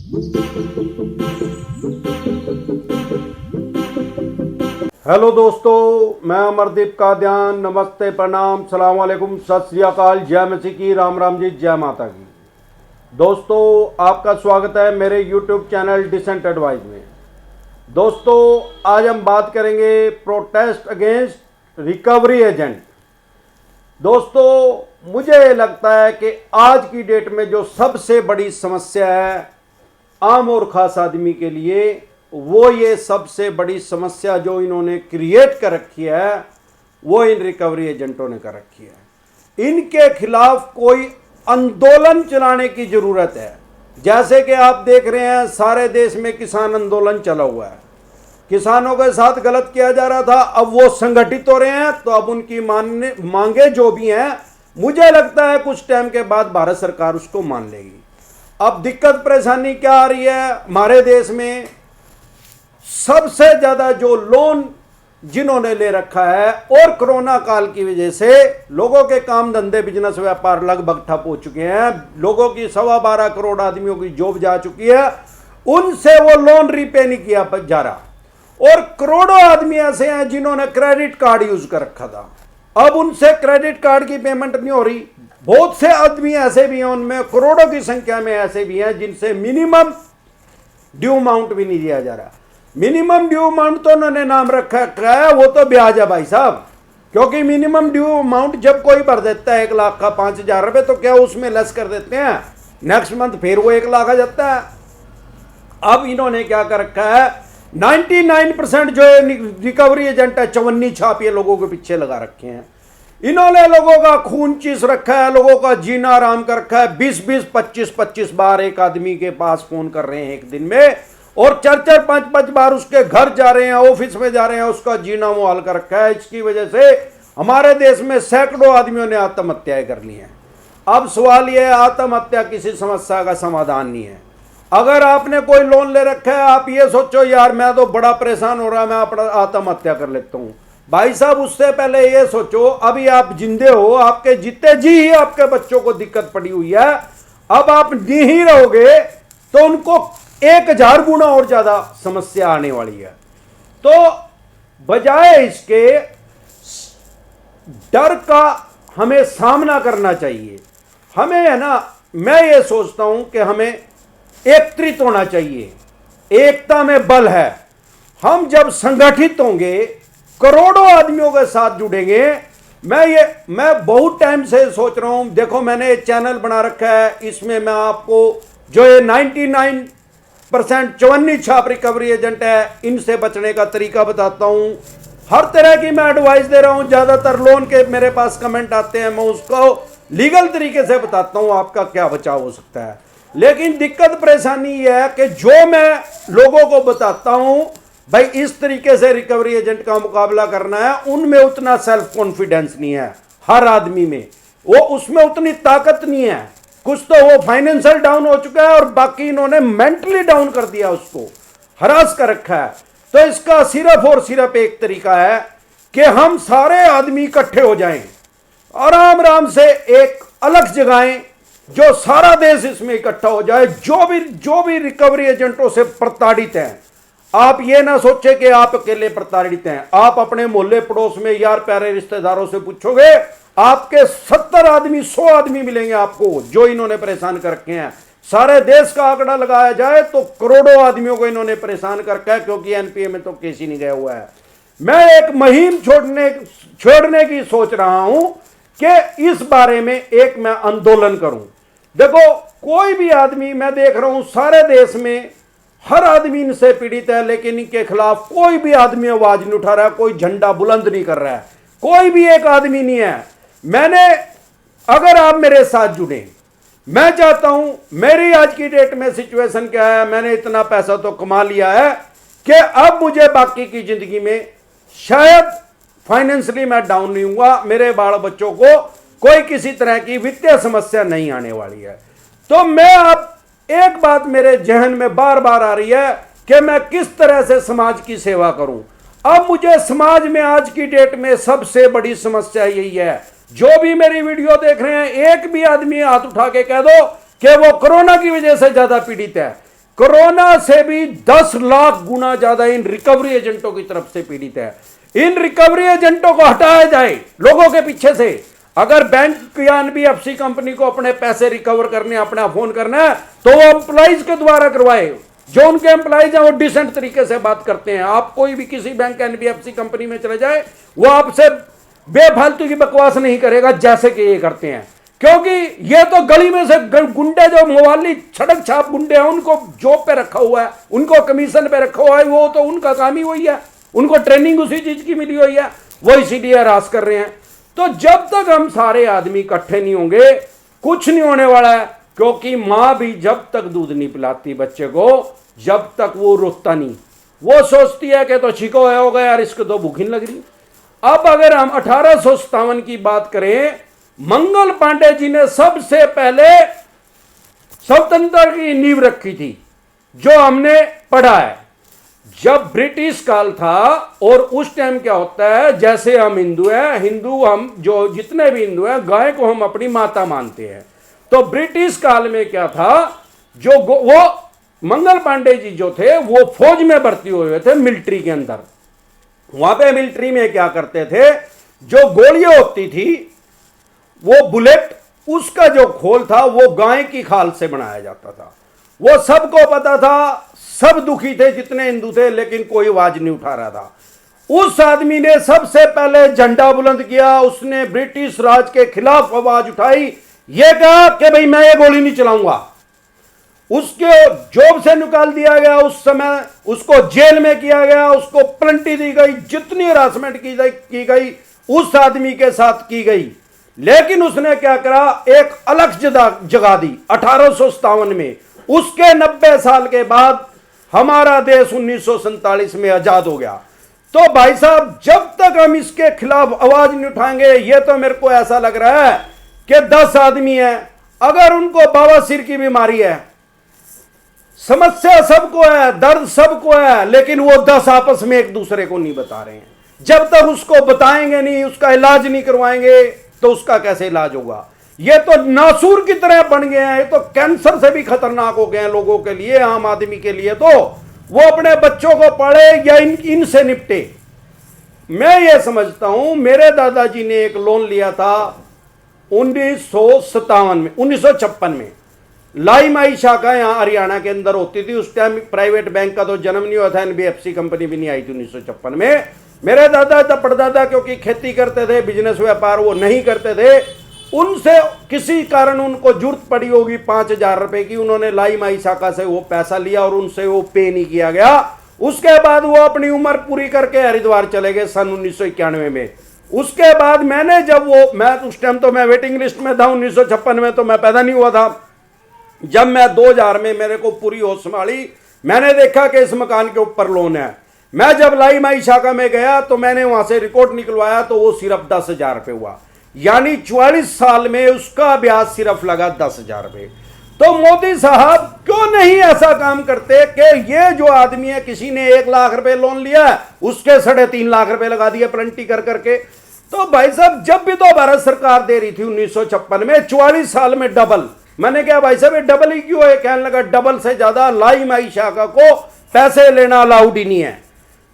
Hello दोस्तों, मैं अमरदीप कादियान। नमस्ते, प्रणाम, सलाम वालेकुम, सत श्री अकाल, जय मसीह की, राम राम जी, जय माता की। दोस्तों, आपका स्वागत है मेरे यूट्यूब चैनल डिसेंट एडवाइस में। दोस्तों, आज हम बात करेंगे प्रोटेस्ट अगेंस्ट रिकवरी एजेंट। दोस्तों, मुझे लगता है कि आज की डेट में जो सबसे बड़ी समस्या है आम और खास आदमी के लिए, वो ये सबसे बड़ी समस्या जो इन्होंने क्रिएट कर रखी है वो इन रिकवरी एजेंटों ने कर रखी है। इनके खिलाफ कोई आंदोलन चलाने की जरूरत है। जैसे कि आप देख रहे हैं, सारे देश में किसान आंदोलन चला हुआ है, किसानों के साथ गलत किया जा रहा था, अब वो संगठित हो रहे हैं, तो अब उनकी मांगे जो भी हैं, मुझे लगता है कुछ टाइम के बाद भारत सरकार उसको मान लेगी। अब दिक्कत परेशानी क्या आ रही है हमारे देश में? सबसे ज्यादा जो लोन जिन्होंने ले रखा है, और कोरोना काल की वजह से लोगों के काम धंधे बिजनेस व्यापार लगभग ठप हो चुके हैं, लोगों की 12.25 करोड़ आदमियों की जॉब जा चुकी है, उनसे वो लोन रीपे नहीं किया जा रहा। और करोड़ों आदमी ऐसे हैं जिन्होंने क्रेडिट कार्ड यूज कर रखा था, अब उनसे क्रेडिट कार्ड की पेमेंट नहीं हो रही। बहुत से आदमी ऐसे भी हैं, उनमें करोड़ों की संख्या में ऐसे भी हैं जिनसे मिनिमम ड्यू अमाउंट भी नहीं दिया जा रहा। मिनिमम ड्यू अमाउंट तो उन्होंने नाम रखा है, वो तो ब्याज है भाई साहब, क्योंकि मिनिमम ड्यू अमाउंट जब कोई भर देता है 1 लाख का 5,000 रुपए, तो क्या उसमें लेस कर देते हैं, नेक्स्ट मंथ फिर वो 1 लाख आ जाता है। अब इन्होंने क्या कर रखा है, 99% जो रिकवरी एजेंट है चवन्नी छाप ये लोगों के पीछे लगा रखे हैं। इन्होंने लोगों का खून चीस रखा है, लोगों का जीना आराम कर रखा है। 20-20, 25-25 बार एक आदमी के पास फोन कर रहे हैं एक दिन में, और 4-4, 5-5 बार उसके घर जा रहे हैं, ऑफिस में जा रहे हैं, उसका जीना मुहाल कर रखा है। इसकी वजह से हमारे देश में सैकड़ों आदमियों ने आत्महत्याएं कर ली हैं। अब सवाल यह है, आत्महत्या किसी समस्या का समाधान नहीं है। अगर आपने कोई लोन ले रखा है, आप ये सोचो यार मैं तो बड़ा परेशान हो रहा, मैं अपना आत्महत्या कर लेता हूं। भाई साहब, उससे पहले ये सोचो, अभी आप जिंदे हो, आपके जीते जी ही आपके बच्चों को दिक्कत पड़ी हुई है, अब आप नहीं रहोगे तो उनको 1000 गुना और ज्यादा समस्या आने वाली है। तो बजाय इसके डर का हमें सामना करना चाहिए। हमें है ना, मैं ये सोचता हूं कि हमें एकत्रित होना चाहिए, एकता में बल है। हम जब संगठित होंगे, करोड़ों आदमियों के साथ जुड़ेंगे। मैं बहुत टाइम से सोच रहा हूं, देखो मैंने एक चैनल बना रखा है, इसमें मैं आपको जो ये 99% चवन्नी छाप रिकवरी एजेंट है, इनसे बचने का तरीका बताता हूं। हर तरह की मैं एडवाइस दे रहा हूं। ज्यादातर लोन के मेरे पास कमेंट आते हैं, मैं उसको लीगल तरीके से बताता हूं आपका क्या बचाव हो सकता है। लेकिन दिक्कत परेशानी यह है कि जो मैं लोगों को बताता हूं, भाई इस तरीके से रिकवरी एजेंट का मुकाबला करना है, उनमें उतना सेल्फ कॉन्फिडेंस नहीं है। हर आदमी में वो उसमें उतनी ताकत नहीं है। कुछ तो वो फाइनेंशियल डाउन हो चुका है, और बाकी इन्होंने मेंटली डाउन कर दिया, उसको हरास कर रखा है। तो इसका सिर्फ और सिर्फ एक तरीका है कि हम सारे आदमी इकट्ठे हो जाएं, आराम आराम से एक अलग जगह जो सारा देश इसमें इकट्ठा हो जाए। जो भी रिकवरी एजेंटों से प्रताड़ित हैं, आप ये ना सोचे कि आप अकेले प्रताड़ित हैं। आप अपने मोहल्ले पड़ोस में यार प्यारे रिश्तेदारों से पूछोगे, आपके 70 आदमी 100 आदमी मिलेंगे आपको जो इन्होंने परेशान कर रखे हैं। सारे देश का आंकड़ा लगाया जाए तो करोड़ों आदमियों को इन्होंने परेशान कर रखा है, क्योंकि एनपीए में तो केस ही नहीं गया हुआ है। मैं एक मुहिम छोड़ने की सोच रहा हूं कि इस बारे में एक मैं आंदोलन करूं। देखो, कोई भी आदमी, मैं देख रहा हूं सारे देश में हर आदमी इनसे पीड़ित है, लेकिन इनके खिलाफ कोई भी आदमी आवाज नहीं उठा रहा है, कोई झंडा बुलंद नहीं कर रहा है, कोई भी एक आदमी नहीं है। अगर आप मेरे साथ जुड़े, मैं चाहता हूं, मेरी आज की डेट में सिचुएशन क्या है, मैंने इतना पैसा तो कमा लिया है कि अब मुझे बाकी की जिंदगी में शायद फाइनेंशियली मैं डाउन नहीं हुआ, मेरे बाल बच्चों को कोई किसी तरह की वित्तीय समस्या नहीं आने वाली है। तो मैं अब एक बात मेरे जहन में बार बार आ रही है कि मैं किस तरह से समाज की सेवा करूं। अब मुझे समाज में आज की डेट में सबसे बड़ी समस्या यही है, जो भी मेरी वीडियो देख रहे हैं, एक भी आदमी हाथ उठा के कह दो कि वो कोरोना की वजह से ज्यादा पीड़ित है। कोरोना से भी 10 लाख गुना ज्यादा इन रिकवरी एजेंटों की तरफ से पीड़ित है। इन रिकवरी एजेंटों को हटाया जाए लोगों के पीछे से। अगर बैंक या एनबीएफसी कंपनी को अपने पैसे रिकवर करने, अपना फोन करना है, तो वो एम्प्लॉइज के द्वारा करवाए। जो उनके एम्प्लॉइज हैं वो डिसेंट तरीके से बात करते हैं। आप कोई भी किसी बैंक एनबीएफसी कंपनी में चले जाए, वो आपसे बेफालतू की बकवास नहीं करेगा जैसे कि ये करते हैं। क्योंकि ये तो गली में से गुंडे, जो मोवाली छड़क छाप गुंडे हैं, उनको जॉब पे रखा हुआ है, उनको कमीशन पे रखा हुआ है, वो तो उनका काम ही वही है, उनको ट्रेनिंग उसी चीज की मिली हुई है, वो इसीलिए हरास कर रहे हैं। तो जब तक हम सारे आदमी इकट्ठे नहीं होंगे, कुछ नहीं होने वाला है। क्योंकि मां भी जब तक दूध नहीं पिलाती बच्चे को, जब तक वो रोता नहीं, वो सोचती है कि तो छिको हो गया यार, इसको तो भूख नहीं लग रही। अब अगर हम 1857 की बात करें, मंगल पांडे जी ने सबसे पहले स्वतंत्र की नींव रखी थी, जो हमने पढ़ा है। जब ब्रिटिश काल था, और उस टाइम क्या होता है, जैसे हम हिंदू हैं, हिंदू हम जो जितने भी हिंदू हैं, गाय को हम अपनी माता मानते हैं। तो ब्रिटिश काल में क्या था, जो वो मंगल पांडे जी जो थे, वो फौज में भर्ती हुए थे, मिलिट्री के अंदर। वहां पे मिलिट्री में क्या करते थे, जो गोलियां होती थी, वो बुलेट, उसका जो खोल था वो गाय की खाल से बनाया जाता था। वो सबको पता था, सब दुखी थे जितने हिंदू थे, लेकिन कोई आवाज नहीं उठा रहा था। उस आदमी ने सबसे पहले झंडा बुलंद किया, उसने ब्रिटिश राज के खिलाफ आवाज उठाई, यह कहा कि भाई मैं ये गोली नहीं चलाऊंगा। उसके जॉब से निकाल दिया गया, उस समय उसको जेल में किया गया, उसको प्लंटी दी गई, जितनी हरासमेंट की गई उस आदमी के साथ की गई। लेकिन उसने क्या करा, एक अलग जगा दी 1857 में। उसके 90 साल के बाद हमारा देश 1947 में आजाद हो गया। तो भाई साहब, जब तक हम इसके खिलाफ आवाज नहीं उठाएंगे, ये तो मेरे को ऐसा लग रहा है कि 10 आदमी हैं, अगर उनको बवासीर की बीमारी है, समस्या सबको है, दर्द सबको है, लेकिन वो 10 आपस में एक दूसरे को नहीं बता रहे हैं। जब तक उसको बताएंगे नहीं, उसका इलाज नहीं करवाएंगे, तो उसका कैसे इलाज होगा। ये तो नासूर की तरह बन गए हैं, ये तो कैंसर से भी खतरनाक हो गए हैं लोगों के लिए, आम आदमी के लिए। तो वो अपने बच्चों को पढ़े या इनसे निपटे। मैं ये समझता हूं, मेरे दादाजी ने एक लोन लिया था 1957 में, 1956 में। लाई माई शाखा यहां हरियाणा के अंदर होती थी। उस टाइम प्राइवेट बैंक का तो जन्म नहीं हुआ था, एनबीएफसी कंपनी भी नहीं आई थी 1956 में। मेरे दादा परदादा क्योंकि खेती करते थे, बिजनेस व्यापार वो नहीं करते थे, उनसे किसी कारण उनको जरूरत पड़ी होगी 5000 रुपए की, उन्होंने लाई माई शाखा से वो पैसा लिया और उनसे वो पे नहीं किया गया। उसके बाद वो अपनी उम्र पूरी करके हरिद्वार चले गए सन 1991 में। उसके बाद मैंने जब मैं उस टाइम तो मैं वेटिंग लिस्ट में था, 1956 में तो मैं पैदा नहीं हुआ था। जब मैं 2000 में मेरे को पूरी होश संभाली, मैंने देखा कि इस मकान के ऊपर लोन है। मैं जब लाई माई शाखा में गया तो मैंने वहां से रिकॉर्ड निकलवाया, तो वो सिर्फ 10,000 रुपये हुआ, यानी 44 साल में उसका ब्याज सिर्फ लगा 10,000 रुपये। तो मोदी साहब क्यों नहीं ऐसा काम करते कि ये जो आदमी है, किसी ने 1 लाख रुपए लोन लिया, उसके 3.5 लाख रुपए लगा दिए प्लंटी कर करके। तो भाई साहब, जब भी तो भारत सरकार दे रही थी 1956 में, 44 साल में डबल। मैंने कहा भाई साहब ये डबल ही क्यों है, कहने लगा डबल से ज्यादा लाई माई शाखा को पैसे लेना अलाउड ही नहीं है।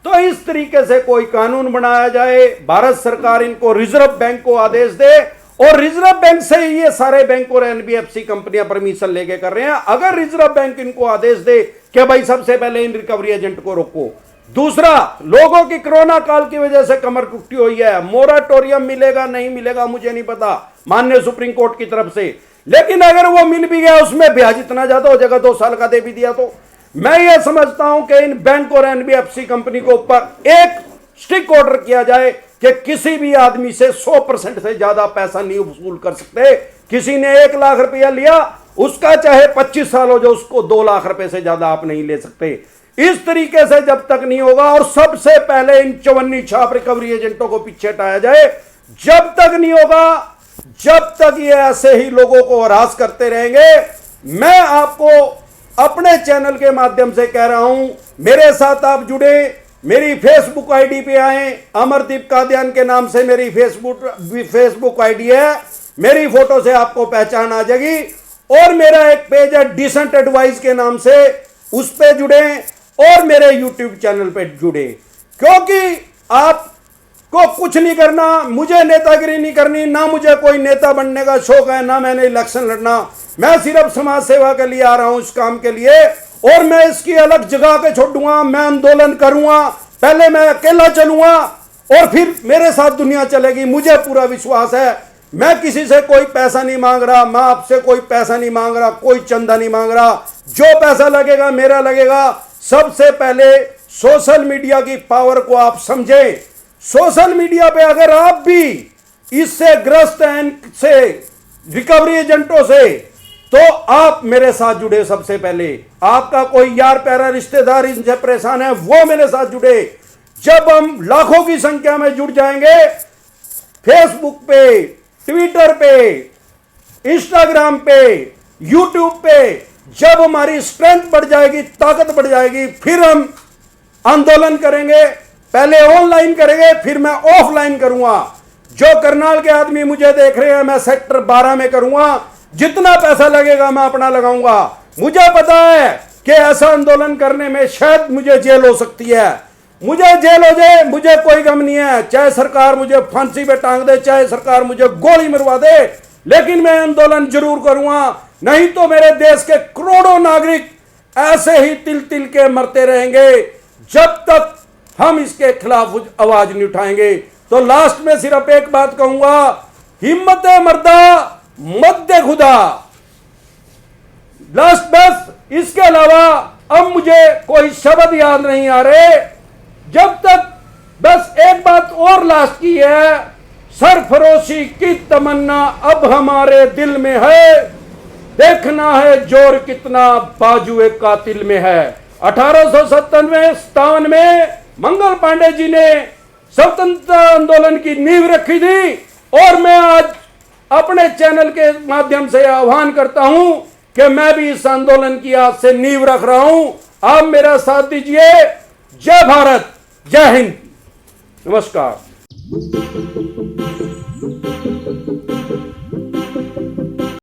तो इस तरीके से कोई कानून बनाया जाए, भारत सरकार इनको रिजर्व बैंक को आदेश दे, और रिजर्व बैंक से ही ये सारे बैंक और एनबीएफसी कंपनियां परमिशन लेके कर रहे हैं। अगर रिजर्व बैंक इनको आदेश दे कि भाई सबसे पहले इन रिकवरी एजेंट को रोको। दूसरा, लोगों की कोरोना काल की वजह से कमर टूटी हुई है, मोराटोरियम मिलेगा नहीं मिलेगा मुझे नहीं पता, माननीय सुप्रीम कोर्ट की तरफ से, लेकिन अगर वो मिल भी गया, उसमें ब्याज इतना ज्यादा हो जाएगा, 2 साल का दे भी दिया तो। मैं ये समझता हूं कि इन बैंक और एनबीएफसी कंपनी को ऊपर एक स्ट्रिक्ट ऑर्डर किया जाए कि किसी भी आदमी से 100% से ज्यादा पैसा नहीं वसूल कर सकते। किसी ने 1 लाख रुपया लिया, उसका चाहे 25 साल हो जाए, उसको 2 लाख रुपए से ज्यादा आप नहीं ले सकते। इस तरीके से जब तक नहीं होगा, और सबसे पहले इन चवन्नी छाप रिकवरी एजेंटों को पीछे हटाया जाए, जब तक नहीं होगा, जब तक ये ऐसे ही लोगों को हरास करते रहेंगे। मैं आपको अपने चैनल के माध्यम से कह रहा हूं, मेरे साथ आप जुड़े, मेरी फेसबुक आईडी पे आए, अमरदीप कादियान के नाम से मेरी फेसबुक आईडी है, मेरी फोटो से आपको पहचान आ जाएगी। और मेरा एक पेज है डिसेंट एडवाइस के नाम से, उस पे जुड़े और मेरे YouTube चैनल पे जुड़े, क्योंकि आपको कुछ नहीं करना, मुझे नेतागिरी नहीं करनी, ना मुझे कोई नेता बनने का शौक है, ना मैंने इलेक्शन लड़ना। मैं सिर्फ समाज सेवा के लिए आ रहा हूं, इस काम के लिए, और मैं इसकी अलग जगह पे छोड़ूंगा। मैं आंदोलन करूंगा, पहले मैं अकेला चलूंगा और फिर मेरे साथ दुनिया चलेगी। मुझे पूरा विश्वास है। मैं किसी से कोई पैसा नहीं मांग रहा, मैं आपसे कोई पैसा नहीं मांग रहा, कोई चंदा नहीं मांग रहा। जो पैसा लगेगा मेरा लगेगा। सबसे पहले सोशल मीडिया की पावर को आप समझें। सोशल मीडिया पे अगर आप भी इससे ग्रस्त हैं, से रिकवरी एजेंटों से, तो आप मेरे साथ जुड़े। सबसे पहले आपका कोई यार प्यारा रिश्तेदार इनसे परेशान है, वो मेरे साथ जुड़े। जब हम लाखों की संख्या में जुड़ जाएंगे, फेसबुक पे, ट्विटर पे, इंस्टाग्राम पे, यूट्यूब पे, जब हमारी स्ट्रेंथ बढ़ जाएगी, ताकत बढ़ जाएगी, फिर हम आंदोलन करेंगे। पहले ऑनलाइन करेंगे, फिर मैं ऑफलाइन करूंगा। जो करनाल के आदमी मुझे देख रहे हैं, मैं सेक्टर 12 में करूंगा। जितना पैसा लगेगा मैं अपना लगाऊंगा। मुझे पता है कि ऐसा आंदोलन करने में शायद मुझे जेल हो सकती है। मुझे जेल हो जाए, मुझे कोई गम नहीं है। चाहे सरकार मुझे फांसी पे टांग दे, चाहे सरकार मुझे गोली मरवा दे, लेकिन मैं आंदोलन जरूर करूंगा। नहीं तो मेरे देश के करोड़ों नागरिक ऐसे ही तिल तिल के मरते रहेंगे जब तक हम इसके खिलाफ आवाज नहीं उठाएंगे। तो लास्ट में सिर्फ एक बात कहूंगा, हिम्मत मर्दा मद्दे खुदा। लास्ट बस, इसके अलावा अब मुझे कोई शब्द याद नहीं आ रहे। जब तक बस एक बात और लास्ट की है, सरफरोशी की तमन्ना अब हमारे दिल में है, देखना है जोर कितना बाजुए कातिल में है। 1897 में मंगल पांडे जी ने स्वतंत्रता आंदोलन की नींव रखी थी, और मैं आज अपने चैनल के माध्यम से आह्वान करता हूं कि मैं भी इस आंदोलन की आज से नींव रख रहा हूं। आप मेरा साथ दीजिए। जय भारत, जय हिंद, नमस्कार।